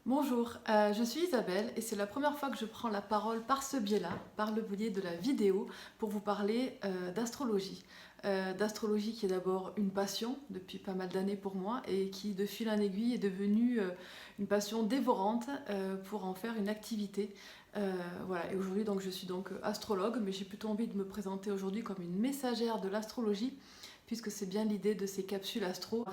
Bonjour, je suis Isabelle et c'est la première fois que je prends la parole par ce biais-là, par le biais de la vidéo, pour vous parler d'astrologie. D'astrologie qui est d'abord une passion depuis pas mal d'années pour moi et qui de fil en aiguille est devenue une passion dévorante pour en faire une activité. Voilà, et aujourd'hui donc je suis donc astrologue, mais j'ai plutôt envie de me présenter aujourd'hui comme une messagère de l'astrologie puisque c'est bien l'idée de ces capsules astro,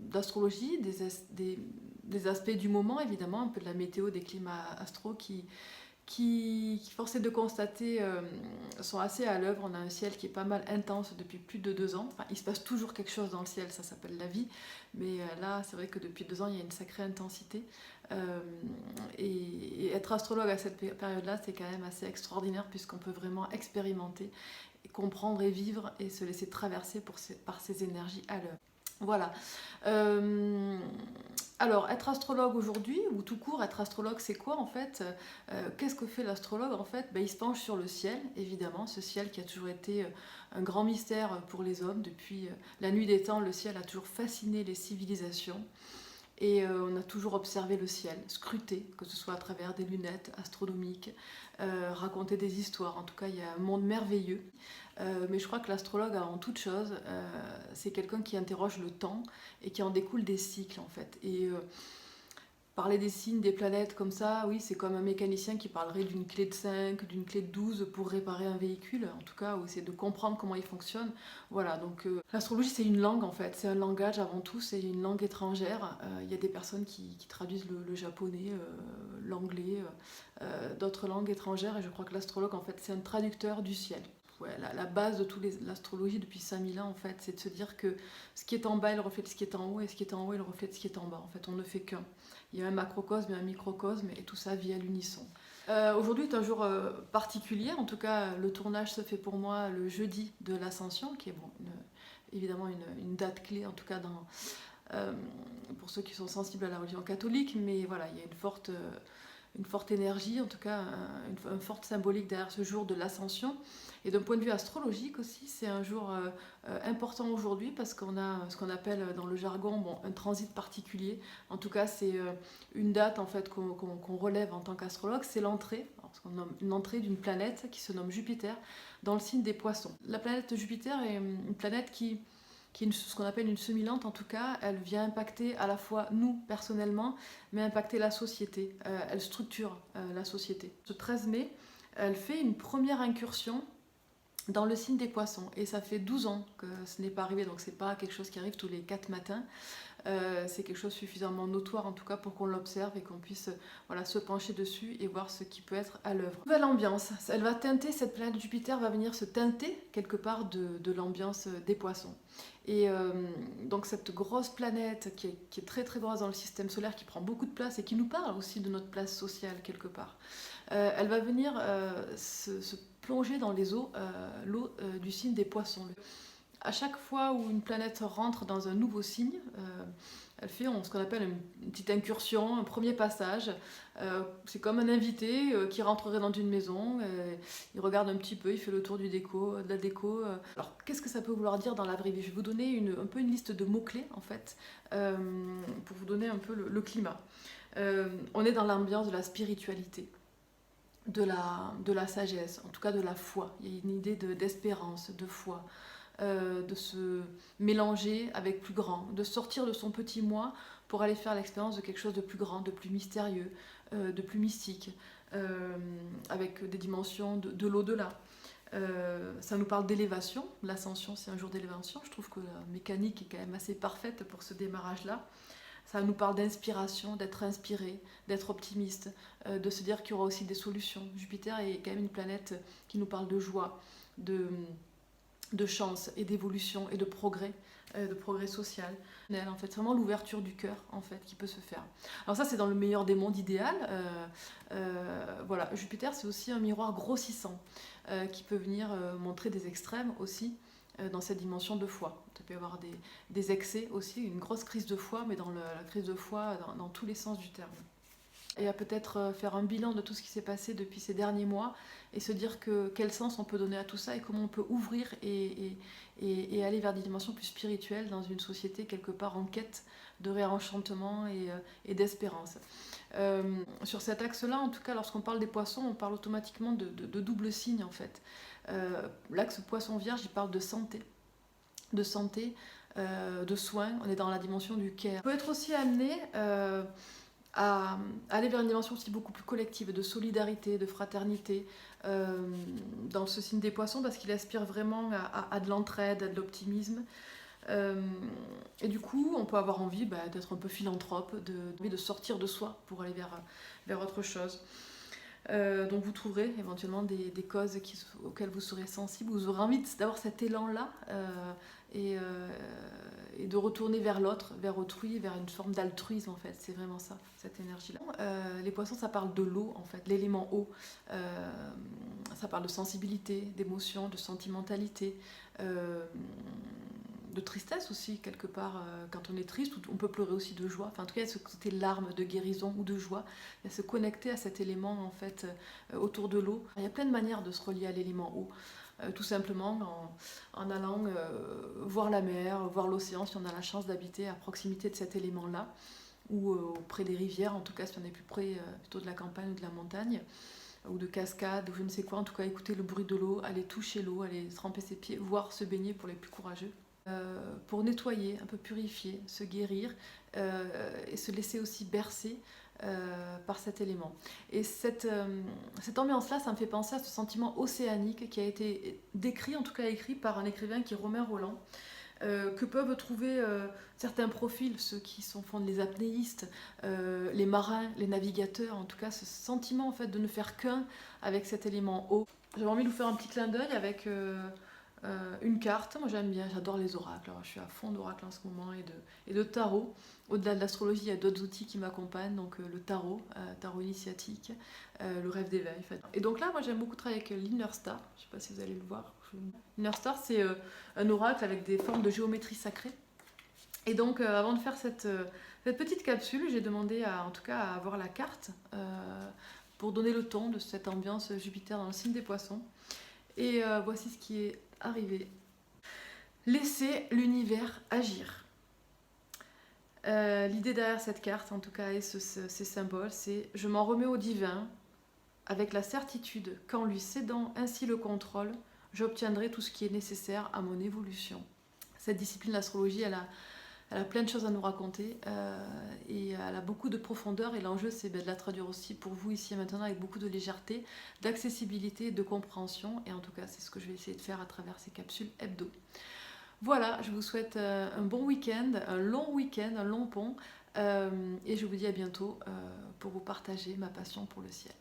d'astrologie, des aspects du moment évidemment, un peu de la météo, des climats astro qui force est de constater, sont assez à l'œuvre. On a un ciel qui est pas mal intense depuis plus de 2 ans. Enfin, il se passe toujours quelque chose dans le ciel, ça s'appelle la vie, mais là c'est vrai que depuis 2 ans il y a une sacrée intensité. Euh, et être astrologue à cette période-là, c'est quand même assez extraordinaire puisqu'on peut vraiment expérimenter et comprendre et vivre et se laisser traverser par ces énergies à l'œuvre. Voilà. Euh, alors, être astrologue aujourd'hui, ou tout court, être astrologue, c'est quoi en fait? Qu'est-ce que fait l'astrologue en fait? Ben, il se penche sur le ciel, évidemment, ce ciel qui a toujours été un grand mystère pour les hommes. Depuis la nuit des temps, le ciel a toujours fasciné les civilisations. Et on a toujours observé le ciel, scruté, que ce soit à travers des lunettes astronomiques, raconter des histoires. En tout cas, il y a un monde merveilleux. Mais je crois que l'astrologue, avant toute chose, c'est quelqu'un qui interroge le temps et qui en découle des cycles, en fait. Et parler des signes, des planètes comme ça, oui, c'est comme un mécanicien qui parlerait d'une clé de 5, d'une clé de 12 pour réparer un véhicule, en tout cas, ou essayer de comprendre comment il fonctionne. Voilà, donc l'astrologie c'est une langue en fait, c'est un langage avant tout, c'est une langue étrangère. Il y a des personnes qui traduisent le japonais, l'anglais, d'autres langues étrangères, et je crois que l'astrologue en fait c'est un traducteur du ciel. Ouais, la base de toute l'astrologie depuis 5000 ans en fait, c'est de se dire que ce qui est en bas il reflète ce qui est en haut et ce qui est en haut il reflète ce qui est en bas. En fait, on ne fait qu'un. Il y a un macrocosme et un microcosme et tout ça vit à l'unisson. Aujourd'hui est un jour particulier, en tout cas le tournage se fait pour moi le jeudi de l'Ascension, qui est bon, évidemment une date clé, en tout cas euh, pour ceux qui sont sensibles à la religion catholique, mais voilà, il y a une forte énergie, en tout cas une forte symbolique derrière ce jour de l'Ascension. Et d'un point de vue astrologique aussi, c'est un jour important aujourd'hui parce qu'on a ce qu'on appelle dans le jargon bon, un transit particulier. En tout cas, c'est une date en fait qu'on relève en tant qu'astrologue, c'est l'entrée, ce qu'on nomme une entrée d'une planète qui se nomme Jupiter dans le signe des Poissons. La planète Jupiter est une planète qui est ce qu'on appelle une semi-lente en tout cas, elle vient impacter à la fois nous personnellement, mais impacter la société, elle structure la société. Ce 13 mai, elle fait une première incursion dans le signe des poissons et ça fait 12 ans que ce n'est pas arrivé, donc c'est pas quelque chose qui arrive tous les 4 matins. C'est quelque chose suffisamment notoire en tout cas pour qu'on l'observe et qu'on puisse voilà, se pencher dessus et voir ce qui peut être à l'œuvre. Nouvelle ambiance, elle va teinter, cette planète Jupiter va venir se teinter quelque part de l'ambiance des poissons. Et donc cette grosse planète qui est très très grosse dans le système solaire, qui prend beaucoup de place et qui nous parle aussi de notre place sociale quelque part, elle va venir se plonger dans les eaux, l'eau du signe des poissons. À chaque fois où une planète rentre dans un nouveau signe, elle fait ce qu'on appelle une petite incursion, un premier passage. C'est comme un invité qui rentrerait dans une maison, il regarde un petit peu, il fait le tour de la déco. Alors qu'est-ce que ça peut vouloir dire dans la vraie vie? Je vais vous donner un peu une liste de mots-clés en fait, pour vous donner un peu le climat. On est dans l'ambiance de la spiritualité, de la sagesse, en tout cas de la foi. Il y a une idée d'espérance, de foi, de se mélanger avec plus grand, de sortir de son petit moi pour aller faire l'expérience de quelque chose de plus grand, de plus mystérieux, de plus mystique, avec des dimensions de l'au-delà. Ça nous parle d'élévation, l'ascension c'est un jour d'élévation, je trouve que la mécanique est quand même assez parfaite pour ce démarrage-là. Ça nous parle d'inspiration, d'être inspiré, d'être optimiste, de se dire qu'il y aura aussi des solutions. Jupiter est quand même une planète qui nous parle de joie, de chance et d'évolution et de progrès social. En fait, c'est vraiment l'ouverture du cœur en fait qui peut se faire. Alors ça, c'est dans le meilleur des mondes idéal. Voilà, Jupiter, c'est aussi un miroir grossissant qui peut venir montrer des extrêmes aussi dans cette dimension de foi. Il peut y avoir des excès aussi, une grosse crise de foi, mais dans la crise de foi dans tous les sens du terme. Et à peut-être faire un bilan de tout ce qui s'est passé depuis ces derniers mois et se dire quel sens on peut donner à tout ça et comment on peut ouvrir et aller vers des dimensions plus spirituelles dans une société quelque part en quête de réenchantement et d'espérance. Sur cet axe-là, en tout cas, lorsqu'on parle des poissons, on parle automatiquement de double signe en fait. L'axe poisson vierge, il parle de santé, de soins. On est dans la dimension du care. On peut être aussi amené à aller vers une dimension aussi beaucoup plus collective, de solidarité, de fraternité, dans ce signe des poissons, parce qu'il aspire vraiment à de l'entraide, à de l'optimisme. Et du coup, on peut avoir envie d'être un peu philanthrope, de sortir de soi pour aller vers autre chose. Donc vous trouverez éventuellement des causes auxquelles vous serez sensible, vous aurez envie d'avoir cet élan-là et de retourner vers l'autre, vers autrui, vers une forme d'altruisme en fait, c'est vraiment ça, cette énergie-là. Les poissons, ça parle de l'eau en fait, l'élément eau, ça parle de sensibilité, d'émotion, de sentimentalité, de tristesse aussi quelque part, quand on est triste, on peut pleurer aussi de joie, enfin en tout cas il y a ce côté larmes de guérison ou de joie, il y a se connecter à cet élément en fait autour de l'eau. Il y a plein de manières de se relier à l'élément eau, tout simplement en allant voir la mer, voir l'océan si on a la chance d'habiter à proximité de cet élément-là, ou près des rivières, en tout cas si on est plus près plutôt de la campagne ou de la montagne, ou de cascade, ou je ne sais quoi, en tout cas écouter le bruit de l'eau, aller toucher l'eau, aller tremper ses pieds, voire se baigner pour les plus courageux. Pour nettoyer, un peu purifier, se guérir et se laisser aussi bercer par cet élément. Et cette ambiance-là, ça me fait penser à ce sentiment océanique qui a été décrit, en tout cas écrit par un écrivain qui est Romain Rolland, que peuvent trouver certains profils, ceux qui font les apnéistes, les marins, les navigateurs, en tout cas ce sentiment en fait de ne faire qu'un avec cet élément eau. J'avais envie de vous faire un petit clin d'œil avec une carte. Moi j'aime bien, j'adore les oracles. Alors, je suis à fond d'oracles en ce moment et de tarot. Au-delà de l'astrologie, il y a d'autres outils qui m'accompagnent, donc le tarot, tarot initiatique, le rêve d'éveil. En fait. Et donc là, moi j'aime beaucoup travailler avec l'Inner Star. Je ne sais pas si vous allez le voir. L'Inner Star, c'est un oracle avec des formes de géométrie sacrée. Et donc, avant de faire cette petite capsule, j'ai demandé en tout cas à avoir la carte pour donner le ton de cette ambiance Jupiter dans le signe des poissons. Et voici ce qui est arrivé. Laissez l'univers agir. L'idée derrière cette carte, en tout cas, et ces symboles, c'est « Je m'en remets au divin, avec la certitude qu'en lui cédant ainsi le contrôle, j'obtiendrai tout ce qui est nécessaire à mon évolution. » Cette discipline, l'astrologie, elle a plein de choses à nous raconter et elle a beaucoup de profondeur et l'enjeu c'est de la traduire aussi pour vous ici et maintenant avec beaucoup de légèreté, d'accessibilité, de compréhension et en tout cas c'est ce que je vais essayer de faire à travers ces capsules hebdo. Voilà, je vous souhaite un bon week-end, un long pont et je vous dis à bientôt pour vous partager ma passion pour le ciel.